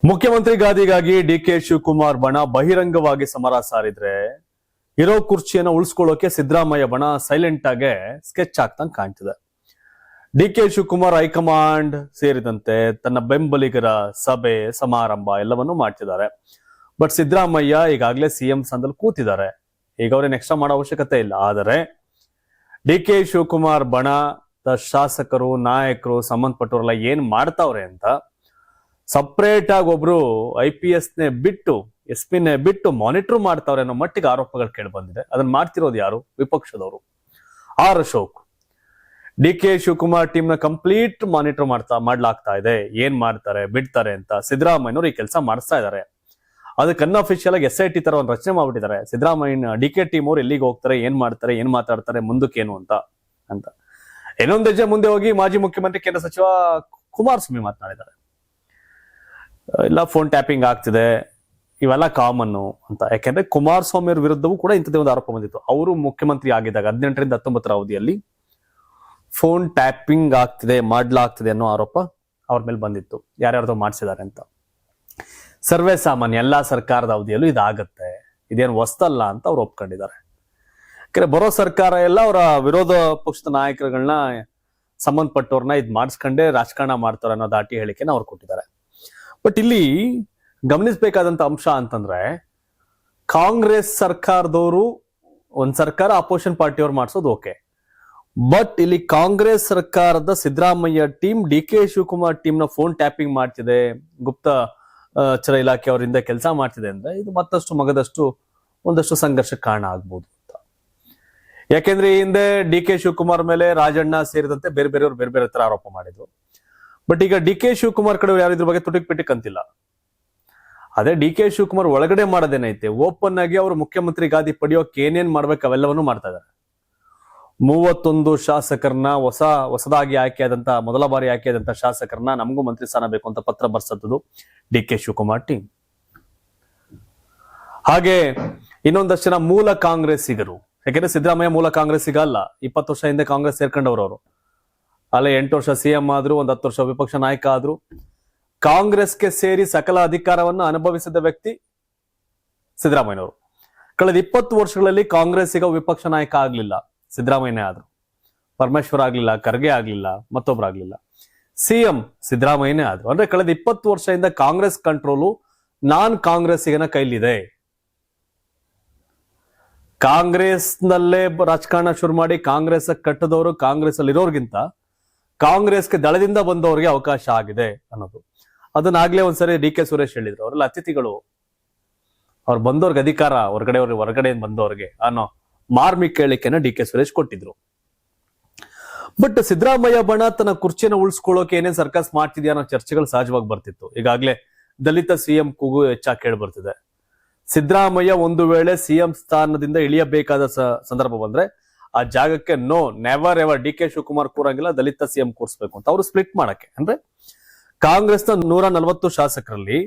ಮುಖ್ಯಮಂತ್ರಿ ಗಾದಿಗಾಗಿ ಡಿಕೆ ಶಿವಕುಮಾರ್ ಬಣ ಬಹಿರಂಗವಾಗಿ ಸಮರ ಸಾರಿದ್ರೆ ಇರೋ ಕುರ್ಚಿಯನ್ನು ಉಳಿಸ್ಕೊಳ್ಳೋಕೆ ಸಿದ್ದರಾಮಯ್ಯ ಬಣ ಸೈಲೆಂಟ್ ಆಗಿ ಸ್ಕೆಚ್ ಆಗ್ತಂಗ್ ಕಾಣ್ತಿದೆ. ಡಿಕೆ ಶಿವಕುಮಾರ್ ಹೈಕಮಾಂಡ್ ಸೇರಿದಂತೆ ತನ್ನ ಬೆಂಬಲಿಗರ ಸಭೆ ಸಮಾರಂಭ ಎಲ್ಲವನ್ನೂ ಮಾಡ್ತಿದ್ದಾರೆ. ಬಟ್ ಸಿದ್ದರಾಮಯ್ಯ ಈಗಾಗಲೇ ಸಿಎಂ ಸ್ಥಾನದಲ್ಲಿ ಕೂತಿದ್ದಾರೆ. ಈಗ ಅವ್ರೇನು ಎಕ್ಸ್ಟ್ರಾ ಮಾಡೋ ಅವಶ್ಯಕತೆ ಇಲ್ಲ. ಆದರೆ ಡಿಕೆ ಶಿವಕುಮಾರ್ ಬಣದ ಶಾಸಕರು ನಾಯಕರು ಸಂಬಂಧಪಟ್ಟವರೆಲ್ಲ ಏನ್ ಮಾಡ್ತಾವ್ರೆ ಅಂತ ಸಪ್ರೇಟ್ ಆಗಿ ಒಬ್ರು IPS ಬಿಟ್ಟು SP ಬಿಟ್ಟು ಮಾನಿಟರ್ ಮಾಡ್ತಾವ್ರೆ ಅನ್ನೋ ಮಟ್ಟಿಗೆ ಆರೋಪಗಳು ಕೇಳಿ ಬಂದಿದೆ. ಅದನ್ನ ಮಾಡ್ತಿರೋದು ಯಾರು? ವಿಪಕ್ಷದವರು. R Ashok DK Shivakumar team ನ ಕಂಪ್ಲೀಟ್ ಮಾನಿಟರ್ ಮಾಡ್ಲಾಗ್ತಾ ಇದೆ. ಏನ್ ಮಾಡ್ತಾರೆ ಬಿಡ್ತಾರೆ ಅಂತ ಸಿದ್ದರಾಮಯ್ಯನವರು ಈ ಕೆಲಸ ಮಾಡಿಸ್ತಾ ಇದ್ದಾರೆ. ಅದಕ್ಕೆ ಅನ್ಅಫಿಷಿಯಲ್ ಆಗಿ SIT ತರ ಒಂದು ರಚನೆ ಮಾಡ್ಬಿಟ್ಟಿದ್ದಾರೆ. ಸಿದ್ದರಾಮಯ್ಯ DK ಟೀಮ್ ಅವ್ರು ಎಲ್ಲಿಗೆ ಹೋಗ್ತಾರೆ, ಏನ್ ಮಾಡ್ತಾರೆ, ಏನ್ ಮಾತಾಡ್ತಾರೆ, ಮುಂದಕ್ಕೇನು ಅಂತ ಇನ್ನೊಂದು ಹೆಜ್ಜೆ ಮುಂದೆ ಹೋಗಿ ಮಾಜಿ ಮುಖ್ಯಮಂತ್ರಿ ಕೇಂದ್ರ ಸಚಿವ ಕುಮಾರಸ್ವಾಮಿ ಮಾತನಾಡಿದ್ದಾರೆ. ಎಲ್ಲ ಫೋನ್ ಟ್ಯಾಪಿಂಗ್ ಆಗ್ತಿದೆ, ಇವೆಲ್ಲ ಕಾಮನ್ನು ಅಂತ. ಯಾಕೆಂದ್ರೆ ಕುಮಾರಸ್ವಾಮಿ ಅವ್ರ ವಿರುದ್ಧವೂ ಕೂಡ ಇಂಥದ್ದೇ ಒಂದು ಆರೋಪ ಬಂದಿತ್ತು. ಅವರು ಮುಖ್ಯಮಂತ್ರಿ ಆಗಿದ್ದಾಗ 18 ರಿಂದ 19 ಅವಧಿಯಲ್ಲಿ ಫೋನ್ ಟ್ಯಾಪಿಂಗ್ ಮಾಡ್ಲಾಗ್ತಿದೆ ಅನ್ನೋ ಆರೋಪ ಅವ್ರ ಮೇಲೆ ಬಂದಿತ್ತು. ಯಾರ್ಯಾರ್ದೋ ಮಾಡಿಸಿದ್ದಾರೆ ಅಂತ. ಸರ್ವೇ ಸಾಮಾನ್ಯ ಎಲ್ಲಾ ಸರ್ಕಾರದ ಅವಧಿಯಲ್ಲೂ ಇದಾಗತ್ತೆ, ಇದೇನು ಹೊಸ್ತಲ್ಲ ಅಂತ ಅವ್ರು ಒಪ್ಕೊಂಡಿದ್ದಾರೆ. ಯಾಕಂದ್ರೆ ಬರೋ ಸರ್ಕಾರ ಎಲ್ಲ ಅವರ ವಿರೋಧ ಪಕ್ಷದ ನಾಯಕರುಗಳನ್ನ ಸಂಬಂಧಪಟ್ಟವ್ರನ್ನ ಇದ್ ಮಾಡಿಸ್ಕೊಂಡೇ ರಾಜಕಾರಣ ಮಾಡ್ತಾರೆ ಅನ್ನೋ ದಾಟಿ ಹೇಳಿಕೆನ ಅವ್ರು ಕೊಟ್ಟಿದ್ದಾರೆ. ಬಟ್ ಇಲ್ಲಿ ಗಮನಿಸಬೇಕಾದಂತ ಅಂಶ ಅಂತಂದ್ರೆ, ಕಾಂಗ್ರೆಸ್ ಸರ್ಕಾರದವರು ಒಂದ್ ಸರ್ಕಾರ ಅಪೋಸಿಷನ್ ಪಾರ್ಟಿಯವ್ರು ಮಾಡಿಸೋದು ಓಕೆ. ಬಟ್ ಇಲ್ಲಿ ಕಾಂಗ್ರೆಸ್ ಸರ್ಕಾರದ Siddaramaiah team DK Shivakumar team ನ ಫೋನ್ ಟ್ಯಾಪಿಂಗ್ ಮಾಡ್ತಿದೆ, ಗುಪ್ತಚರ ಇಲಾಖೆ ಅವರಿಂದ ಕೆಲಸ ಮಾಡ್ತಿದೆ ಅಂದ್ರೆ ಇದು ಮತ್ತಷ್ಟು ಒಂದಷ್ಟು ಸಂಘರ್ಷಕ್ಕೆ ಕಾರಣ ಆಗ್ಬೋದು ಅಂತ. ಯಾಕೆಂದ್ರೆ ಈ ಹಿಂದೆ DK ಶಿವಕುಮಾರ್ ಮೇಲೆ ರಾಜಣ್ಣ ಸೇರಿದಂತೆ ಬೇರೆ ಬೇರೆ ತರ ಆರೋಪ ಮಾಡಿದ್ರು. ಬಟ್ ಈಗ DK ಶಿವಕುಮಾರ್ ಕಡೆ ಯಾರು ಇದ್ರ ಬಗ್ಗೆ ತುಟಿಕ್ ಅಂತಿಲ್ಲ. ಅದೇ DK ಶಿವಕುಮಾರ್ ಒಳಗಡೆ ಮಾಡೋದೇನೈತೆ, ಓಪನ್ ಆಗಿ ಅವರು ಮುಖ್ಯಮಂತ್ರಿ ಗಾದಿ ಪಡೆಯೋಕೆ ಏನೇನ್ ಮಾಡ್ಬೇಕು ಅವೆಲ್ಲವನ್ನೂ ಮಾಡ್ತಾ ಇದ್ದಾರೆ. 31 ಶಾಸಕರನ್ನ ಹೊಸದಾಗಿ ಆಯ್ಕೆಯಾದಂತ ಮೊದಲ ಬಾರಿ ಆಯ್ಕೆಯಾದಂತ ಶಾಸಕರನ್ನ ನಮಗೂ ಮಂತ್ರಿ ಸ್ಥಾನ ಬೇಕು ಅಂತ ಪತ್ರ ಬರ್ಸದ್ದು DK ಶಿವಕುಮಾರ್ ಟೀಮ್. ಹಾಗೆ ಇನ್ನೊಂದಷ್ಟು ಜನ ಮೂಲ ಕಾಂಗ್ರೆಸ್ಸಿಗರು, ಯಾಕೆಂದ್ರೆ ಸಿದ್ದರಾಮಯ್ಯ ಮೂಲ ಕಾಂಗ್ರೆಸ್ಸಿಗ ಅಲ್ಲ, 20 ವರ್ಷ ಹಿಂದೆ ಕಾಂಗ್ರೆಸ್ ಸೇರ್ಕೊಂಡವರು ಅವರು. ಅಲ್ಲೇ 8 ವರ್ಷ CM ಆದ್ರು, 10 ವರ್ಷ ವಿಪಕ್ಷ ನಾಯಕ ಆದ್ರು. ಕಾಂಗ್ರೆಸ್ಗೆ ಸೇರಿ ಸಕಲ ಅಧಿಕಾರವನ್ನು ಅನುಭವಿಸಿದ ವ್ಯಕ್ತಿ ಸಿದ್ದರಾಮಯ್ಯನವರು. ಕಳೆದ 20 ವರ್ಷಗಳಲ್ಲಿ ಕಾಂಗ್ರೆಸ್ಸಿಗ ವಿಪಕ್ಷ ನಾಯಕ ಆಗ್ಲಿಲ್ಲ, ಸಿದ್ದರಾಮಯ್ಯನೇ ಆದ್ರು. ಪರಮೇಶ್ವರ್ ಆಗ್ಲಿಲ್ಲ, ಖರ್ಗೆ ಆಗ್ಲಿಲ್ಲ, ಮತ್ತೊಬ್ರಾಗ್ಲಿಲ್ಲ. CM ಸಿದ್ದರಾಮಯ್ಯನೇ ಆದ್ರು. ಅಂದ್ರೆ ಕಳೆದ 20 ವರ್ಷದಿಂದ ಕಾಂಗ್ರೆಸ್ ಕಂಟ್ರೋಲು ನಾನ್ ಕಾಂಗ್ರೆಸ್ಸಿಗನ ಕೈಲಿದೆ. ಕಾಂಗ್ರೆಸ್ನಲ್ಲೇ ರಾಜಕಾರಣ ಶುರು ಮಾಡಿ ಕಾಂಗ್ರೆಸ್ ಕಟ್ಟದವರು ಕಾಂಗ್ರೆಸ್ ಅಲ್ಲಿ ಇರೋರ್ಗಿಂತ ಕಾಂಗ್ರೆಸ್ಗೆ ದಳದಿಂದ ಬಂದವರಿಗೆ ಅವಕಾಶ ಆಗಿದೆ ಅನ್ನೋದು. ಅದನ್ನಾಗ್ಲೇ ಒಂದ್ಸರಿ DK ಸುರೇಶ್ ಹೇಳಿದ್ರು. ಅವರೆಲ್ಲ ಅತಿಥಿಗಳು, ಅವ್ರು ಬಂದವ್ರಿಗೆ ಅಧಿಕಾರ, ಹೊರಗಡೆ ಬಂದವ್ರಿಗೆ ಅನ್ನೋ ಮಾರ್ಮಿಕ ಹೇಳಿಕೆನ DK ಸುರೇಶ್ ಕೊಟ್ಟಿದ್ರು. ಬಟ್ ಸಿದ್ದರಾಮಯ್ಯ ಬಣ ತನ್ನ ಕುರ್ಚಿಯನ್ನು ಉಳಿಸ್ಕೊಳ್ಳೋಕೆ ಏನೇನ್ ಸರ್ಕಸ್ ಮಾಡ್ತಿದ್ಯಾ ಅನ್ನೋ ಚರ್ಚೆಗಳು ಸಹಜವಾಗಿ ಬರ್ತಿತ್ತು. ಈಗಾಗಲೇ ದಲಿತ CM ಕೂಗು ಹೆಚ್ಚಾಗಿ ಕೇಳಿ ಬರ್ತಿದೆ. ಸಿದ್ದರಾಮಯ್ಯ ಒಂದು ವೇಳೆ CM ಸ್ಥಾನದಿಂದ ಇಳಿಯಬೇಕಾದ ಸಂದರ್ಭ ಬಂದ್ರೆ ಆ ಜಾಗಕ್ಕೆ ನೆವರ್ ಎವರ್ DK ಶಿವಕುಮಾರ್ ಕೂರಂಗಿಲ್ಲ, ದಲಿತ CM ಕೂರಿಸ್ಬೇಕು ಅಂತ ಅವರು ಸ್ಪ್ಲಿಟ್ ಮಾಡಕ್ಕೆ. ಅಂದ್ರೆ ಕಾಂಗ್ರೆಸ್ನ 140 ಶಾಸಕರಲ್ಲಿ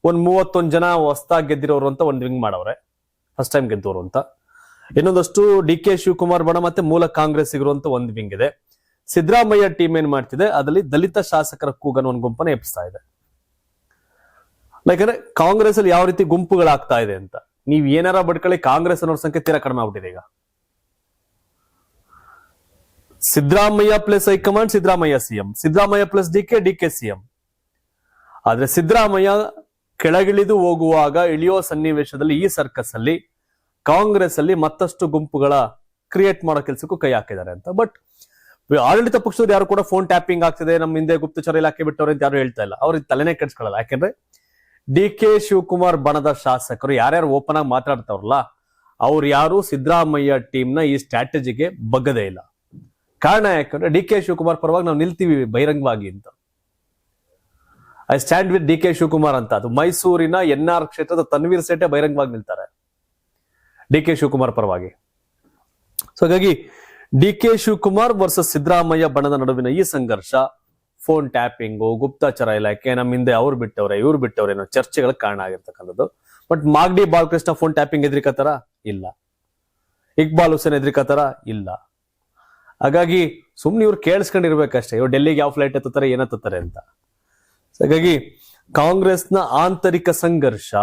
ಒಂದ್ 31 ಜನ ಹೊಸದಾಗಿ ಗೆದ್ದಿರೋರು ಅಂತ ಒಂದ್ ವಿಂಗ್ ಮಾಡವ್ರೆ, ಫಸ್ಟ್ ಟೈಮ್ ಗೆದ್ದವರು ಅಂತ. ಇನ್ನೊಂದಷ್ಟು DK ಶಿವಕುಮಾರ್ ಬಣ ಮತ್ತೆ ಮೂಲ ಕಾಂಗ್ರೆಸ್ಸಿಗರು ಅಂತ ಒಂದ್ ವಿಂಗ್ ಇದೆ. ಸಿದ್ದರಾಮಯ್ಯ ಟೀಮ್ ಏನ್ ಮಾಡ್ತಿದೆ, ಅದರಲ್ಲಿ ದಲಿತ ಶಾಸಕರ ಕೂಗನ್ನು ಒಂದ್ ಗುಂಪನ್ನ ಎಬ್ಬಿಸ್ತಾ ಇದೆ. ಯಾಕಂದ್ರೆ ಕಾಂಗ್ರೆಸ್ ಅಲ್ಲಿ ಯಾವ ರೀತಿ ಗುಂಪುಗಳಾಗ್ತಾ ಇದೆ ಅಂತ ನೀವ್ ಏನಾರ ಬಡ್ಕೊಳ್ಳಿ, ಕಾಂಗ್ರೆಸ್ ಅನ್ನೋರ್ ಸಂಖ್ಯೆ ತೀರಾ ಕಡಿಮೆ ಆಗ್ಬಿಟ್ಟಿದೆ. ಈಗ Siddaramaiah plus high command, Siddaramaiah CM, Siddaramaiah plus DK CM. ಆದ್ರೆ ಸಿದ್ದರಾಮಯ್ಯ ಕೆಳಗಿಳಿದು ಹೋಗುವಾಗ ಇಳಿಯೋ ಸನ್ನಿವೇಶದಲ್ಲಿ ಈ ಸರ್ಕಸ್ ಅಲ್ಲಿ ಕಾಂಗ್ರೆಸ್ ಅಲ್ಲಿ ಮತ್ತಷ್ಟು ಗುಂಪುಗಳ ಕ್ರಿಯೇಟ್ ಮಾಡೋ ಕೆಲಸಕ್ಕೂ ಕೈ ಹಾಕಿದ್ದಾರೆ ಅಂತ. ಬಟ್ ಆಡಳಿತ ಪಕ್ಷದವ್ರು ಯಾರು ಕೂಡ ಫೋನ್ ಟ್ಯಾಪಿಂಗ್ ಆಗ್ತಿದೆ, ನಮ್ಮ ಹಿಂದೆ ಗುಪ್ತಚರ ಇಲಾಖೆ ಬಿಟ್ಟವ್ರೆ ಅಂತ ಯಾರು ಹೇಳ್ತಾ ಇಲ್ಲ. ಅವ್ರಿಗೆ ತಲೆನೇ ಕೆಡ್ಸ್ಕೊಳ್ಳಲ್ಲ. ಯಾಕೆಂದ್ರೆ DK ಶಿವಕುಮಾರ್ ಬಣದ ಶಾಸಕರು ಯಾರ್ಯಾರು ಓಪನ್ ಆಗಿ ಮಾತಾಡ್ತಾವ್ರಲ್ಲ, ಅವ್ರು ಯಾರು ಸಿದ್ದರಾಮಯ್ಯ ಟೀಮ್ ನ ಈ ಸ್ಟ್ರಾಟಜಿಗೆ ಬಗ್ಗದೇ ಇಲ್ಲ. ಕಾರಣ ಯಾಕಂದ್ರೆ DK ಶಿವಕುಮಾರ್ ಪರವಾಗಿ ನಾವು ನಿಲ್ತೀವಿ ಬಹಿರಂಗವಾಗಿ ಅಂತ. I stand with DK Shivakumar ಅಂತ. ಅದು ಮೈಸೂರಿನ NR ಕ್ಷೇತ್ರದ ತನ್ವೀರ್ ಸೇಠೆ ಬಹಿರಂಗವಾಗಿ ನಿಲ್ತಾರೆ DK ಶಿವಕುಮಾರ್ ಪರವಾಗಿ. ಸೊ ಹಾಗಾಗಿ DK ಶಿವಕುಮಾರ್ ವರ್ಸಸ್ ಸಿದ್ದರಾಮಯ್ಯ ಬಣದ ನಡುವಿನ ಈ ಸಂಘರ್ಷ ಫೋನ್ ಟ್ಯಾಪಿಂಗು, ಗುಪ್ತಚರ ಇಲಾಖೆ, ನಮ್ಮ ಹಿಂದೆ ಅವ್ರು ಬಿಟ್ಟವ್ರೆ ಇವ್ರು ಬಿಟ್ಟವ್ರೆ ಅನ್ನೋ ಚರ್ಚೆಗಳಿಗೆ ಕಾರಣ ಆಗಿರ್ತಕ್ಕಂಥದ್ದು. But Magadi Balakrishna phone tapping ಎದ್ರಿಕತ್ತಾರ? ಇಲ್ಲ. ಇಕ್ಬಾಲ್ ಹುಸೇನ್ ಎದ್ರಿಕತ್ತಾರ? ಇಲ್ಲ. ಹಾಗಾಗಿ ಸುಮ್ನೆ ಇವ್ರು ಕೇಳಿಸ್ಕೊಂಡಿರ್ಬೇಕಷ್ಟೇ, ಇವ್ರು ಡೆಲ್ಲಿಗೆ ಯಾವ ಫ್ಲೈಟ್ ಎತ್ತುತ್ತಾರೆ ಏನತ್ತುತ್ತಾರೆ ಅಂತ. ಹಾಗಾಗಿ ಕಾಂಗ್ರೆಸ್ನ ಆಂತರಿಕ ಸಂಘರ್ಷ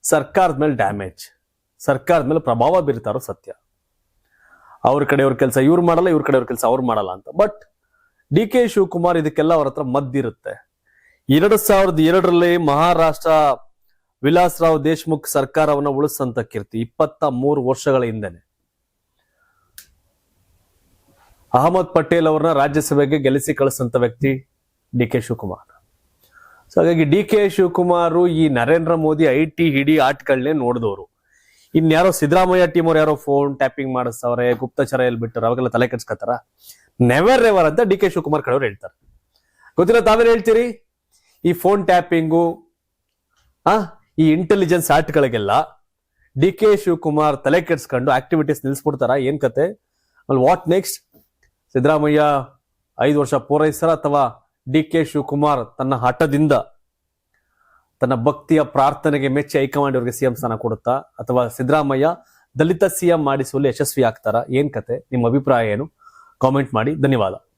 ಸರ್ಕಾರದ ಮೇಲೆ ಡ್ಯಾಮೇಜ್, ಸರ್ಕಾರದ ಮೇಲೆ ಪ್ರಭಾವ ಬೀರ್ತಾರೋ ಸತ್ಯ. ಅವ್ರ ಕಡೆಯವ್ರ ಕೆಲಸ ಇವ್ರು ಮಾಡಲ್ಲ, ಇವ್ರ ಕಡೆಯವ್ರ ಕೆಲಸ ಅವ್ರು ಮಾಡಲ್ಲ ಅಂತ. ಬಟ್ ಡಿ ಕೆ ಶಿವಕುಮಾರ್ ಇದಕ್ಕೆಲ್ಲ ಅವ್ರ ಹತ್ರ ಮದ್ದಿರುತ್ತೆ. 2002ರಲ್ಲಿ ಮಹಾರಾಷ್ಟ್ರ ವಿಲಾಸ್ರಾವ್ ದೇಶ್ಮುಖ್ ಸರ್ಕಾರವನ್ನ ಉಳಿಸಂತ ಕೀರ್ತಿ 23 ವರ್ಷಗಳ ಹಿಂದೆನೆ ಅಹಮದ್ ಪಟೇಲ್ ಅವ್ರನ್ನ ರಾಜ್ಯಸಭೆಗೆ ಗೆಲ್ಲಿಸಿ ಕಳಿಸಂತ ವ್ಯಕ್ತಿ ಡಿ ಕೆ ಶಿವಕುಮಾರ್. ಸೊ ಹಾಗಾಗಿ ಡಿ ಕೆ ಶಿವಕುಮಾರ್ ಈ ನರೇಂದ್ರ ಮೋದಿ IT ಹಿಡಿ ಆಟಗಳನ್ನೇ ನೋಡಿದವರು. ಇನ್ಯಾರೋ ಸಿದ್ದರಾಮಯ್ಯ ಟೀಮ್ ಅವ್ರು ಯಾರೋ ಫೋನ್ ಟ್ಯಾಪಿಂಗ್ ಮಾಡಿಸ್ತವ್ರೆ, ಗುಪ್ತಚರ ಎಲ್ಲಿ ಬಿಟ್ಟರು, ಅವಾಗೆಲ್ಲ ತಲೆ ಕೆಡ್ಸ್ಕೊತಾರ? ನೆವರ್ ಎವರ್ ಅಂತ ಡಿ ಕೆ ಶಿವಕುಮಾರ್ ಕಡೆಯವ್ರು ಹೇಳ್ತಾರೆ. ಗೊತ್ತಿಲ್ಲ, ತಾವೇನು ಹೇಳ್ತೀರಿ? ಈ ಫೋನ್ ಟ್ಯಾಪಿಂಗು, ಈ ಇಂಟೆಲಿಜೆನ್ಸ್ ಆರ್ಟ್ಗಳಿಗೆಲ್ಲ ಡಿ ಕೆ ಶಿವಕುಮಾರ್ ತಲೆ ಕೆಡ್ಸ್ಕೊಂಡು ಆಕ್ಟಿವಿಟೀಸ್ ನಿಲ್ಸ್ಬಿಡ್ತಾರ? ಏನ್ ಕತೆ? ಅಲ್ಲಿ ವಾಟ್ ನೆಕ್ಸ್ಟ್? ಸಿದ್ದರಾಮಯ್ಯ 5 ವರ್ಷ ಪೂರೈಸ್ತಾರ, ಅಥವಾ ಡಿ ಕೆ ಶಿವಕುಮಾರ್ ತನ್ನ ಹಠದಿಂದ, ತನ್ನ ಭಕ್ತಿಯ ಪ್ರಾರ್ಥನೆಗೆ ಮೆಚ್ಚಿ ಹೈಕಮಾಂಡ್ ಅವರಿಗೆ CM ಸ್ಥಾನ ಕೊಡುತ್ತಾ, ಅಥವಾ ಸಿದ್ದರಾಮಯ್ಯ ದಲಿತ CM ಮಾಡಿಸುವಲ್ಲಿ ಯಶಸ್ವಿ ಆಗ್ತಾರ? ಏನ್ ಕತೆ? ನಿಮ್ಮ ಅಭಿಪ್ರಾಯ ಏನು? ಕಾಮೆಂಟ್ ಮಾಡಿ. ಧನ್ಯವಾದ.